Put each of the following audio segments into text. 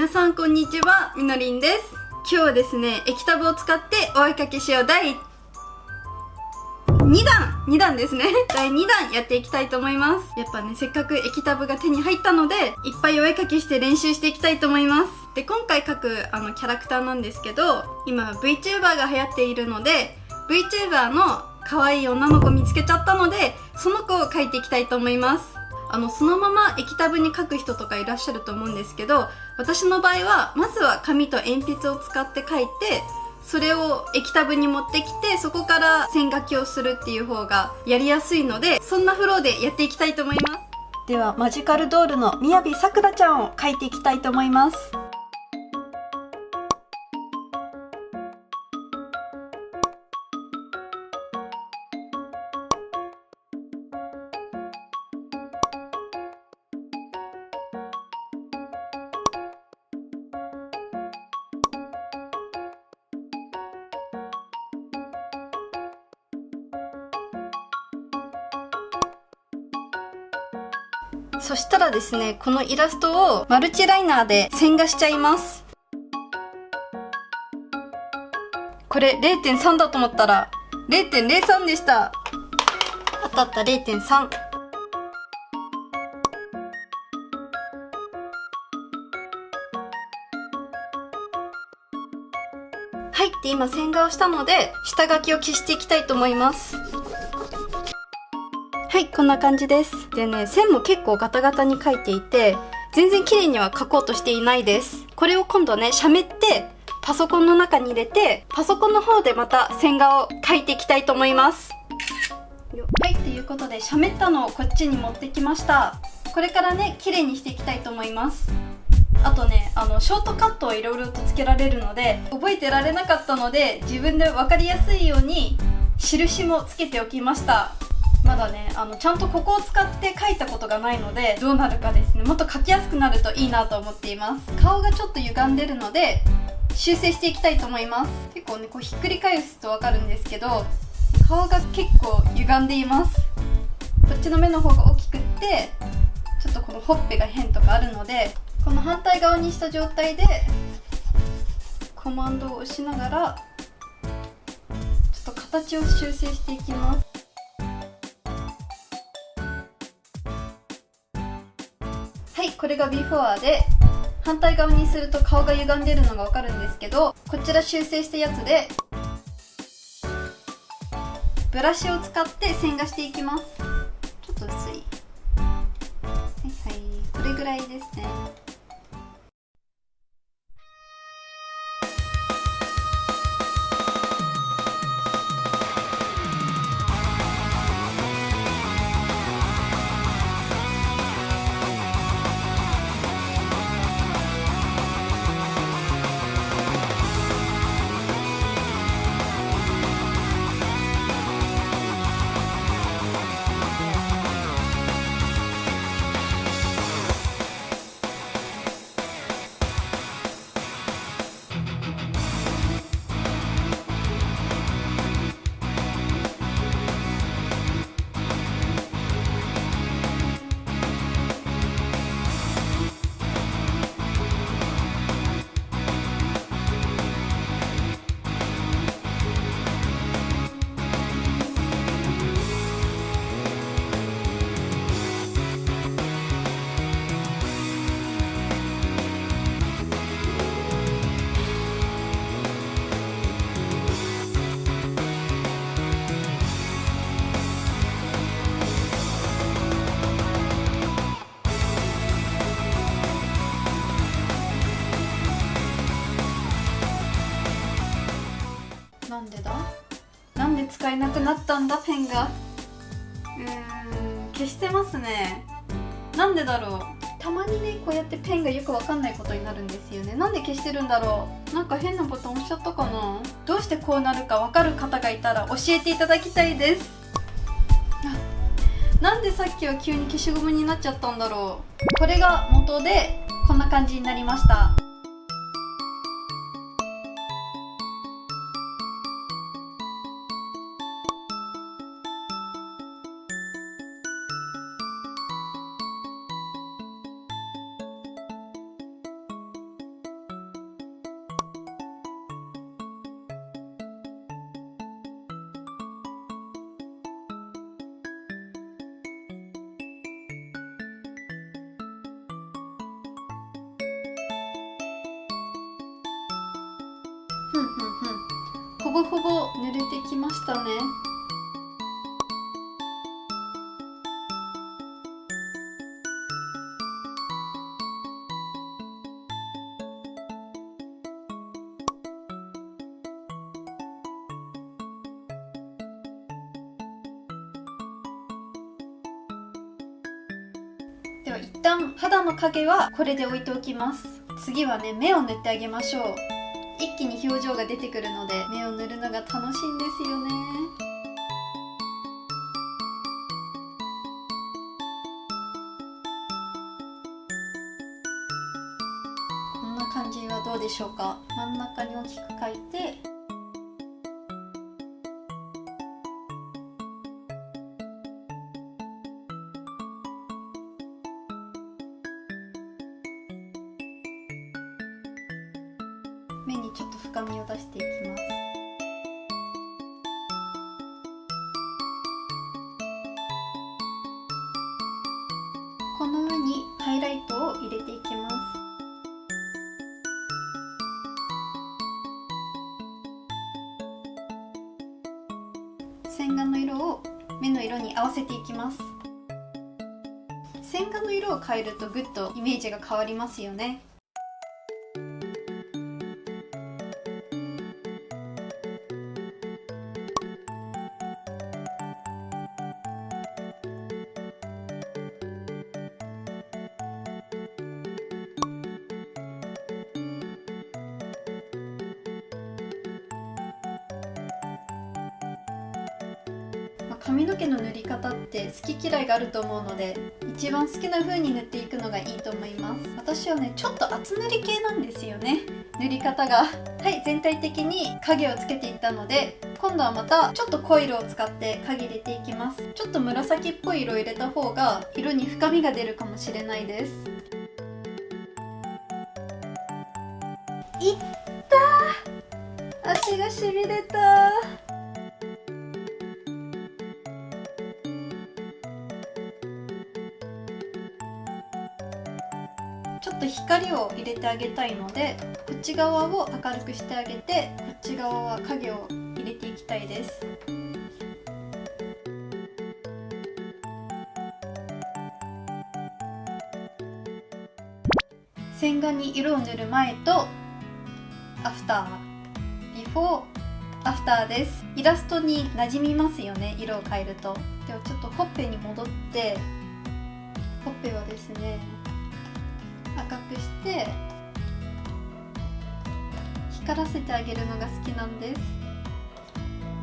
皆さんこんにちは、みのりんです。今日はですね、液タブを使ってお絵かきしよう第2弾ですね第2弾やっていきたいと思います。やっぱね、せっかく液タブが手に入ったので、いっぱいお絵かきして練習していきたいと思います。で、今回描くキャラクターなんですけど、今 VTuber が流行っているので、VTuber の可愛い女の子見つけちゃったので、その子を描いていきたいと思います。そのまま液タブに描く人とかいらっしゃると思うんですけど、私の場合はまずは紙と鉛筆を使って描いて、それを液タブに持ってきて、そこから線描きをするっていう方がやりやすいので、そんなフローでやっていきたいと思います。ではマジカルドールのみやびさくらちゃんを描いていきたいと思います。そしたらですね、このイラストをマルチライナーで線画しちゃいます。これ 0.3 だと思ったら 0.03 でした。当たった。 0.3。 はい。で、今線画をしたので下書きを消していきたいと思います。はい、こんな感じです。でね、線も結構ガタガタに描いていて、全然綺麗には描こうとしていないです。これを今度ね、しゃめってパソコンの中に入れて、パソコンの方でまた線画を描いていきたいと思います。はい、ということでしゃめったのをこっちに持ってきました。これからね、綺麗にしていきたいと思います。あとね、ショートカットをいろいろとつけられるので、覚えてられなかったので、自分で分かりやすいように印もつけておきました。まだね、ちゃんとここを使って描いたことがないので、どうなるかですね。もっと描きやすくなるといいなと思っています。顔がちょっと歪んでるので修正していきたいと思います。結構ね、こうひっくり返すとわかるんですけど、顔が結構歪んでいます。こっちの目の方が大きくって、ちょっとこのほっぺが変とかあるので、この反対側にした状態でコマンドを押しながらちょっと形を修正していきます。はい、これがビフォアで、反対側にすると顔が歪んでるのがわかるんですけど、こちら修正したやつでブラシを使って線画していきます。ちょっと薄い。はいはい、これぐらいですね。なんでだ？なんで使えなくなったんだ、ペンが。消してますね。なんでだろう。たまにね、こうやってペンがよくわかんないことになるんですよね。なんで消してるんだろう。なんか変なボタン押しちゃったかな。どうしてこうなるかわかる方がいたら教えていただきたいです。なんでさっきは急に消しゴムになっちゃったんだろう。これが元でこんな感じになりました。ほぼほぼ濡れてきましたね。では一旦肌の影はこれで置いておきます。次はね、目を塗ってあげましょう。一気に表情が出てくるので目を塗るのが楽しいんですよね。こんな感じはどうでしょうか。真ん中に大きく描いて、目にちょっと深みを出していきます。この上にハイライトを入れていきます。線画の色を目の色に合わせていきます。線画の色を変えるとぐっとイメージが変わりますよね。髪の毛の塗り方って好き嫌いがあると思うので、一番好きな風に塗っていくのがいいと思います。私はね、ちょっと厚塗り系なんですよね、塗り方が。はい、全体的に影をつけていったので、今度はまたちょっと濃い色を使って影入れていきます。ちょっと紫っぽい色を入れた方が色に深みが出るかもしれないです。いったー、足がしびれた。ちょっと光を入れてあげたいので、こっち側を明るくしてあげて、こっち側は影を入れていきたいです。線画に色を塗る前とアフター、ビフォーアフターです。イラストに馴染みますよね、色を変えると。ではちょっとほっぺに戻って、ほっぺはですね、赤くして光らせてあげるのが好きなんです。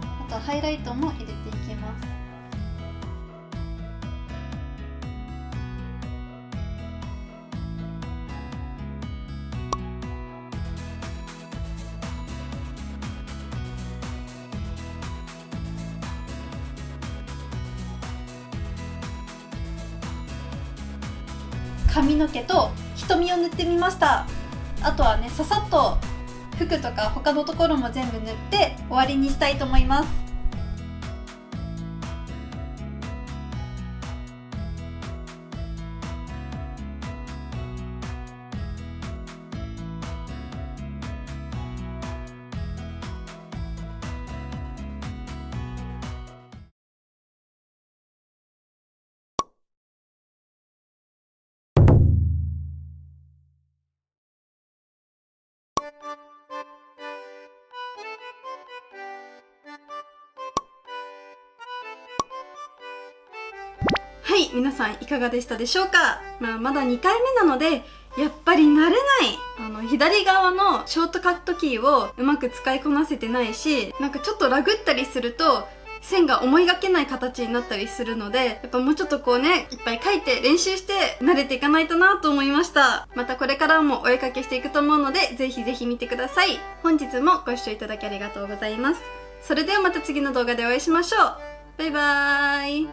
あとはハイライトも入れていきます。髪の毛と瞳を塗ってみました。あとはね、ささっと服とか他のところも全部塗って終わりにしたいと思います。はい、皆さんいかがでしたでしょうか。まだ2回目なのでやっぱり慣れない。左側のショートカットキーをうまく使いこなせてないし、なんかちょっとラグったりすると線が思いがけない形になったりするので、やっぱもうちょっとこうね、いっぱい描いて練習して慣れていかないとなと思いました。またこれからもお絵かけしていくと思うので、ぜひぜひ見てください。本日もご視聴いただきありがとうございます。それではまた次の動画でお会いしましょう。バイバーイ。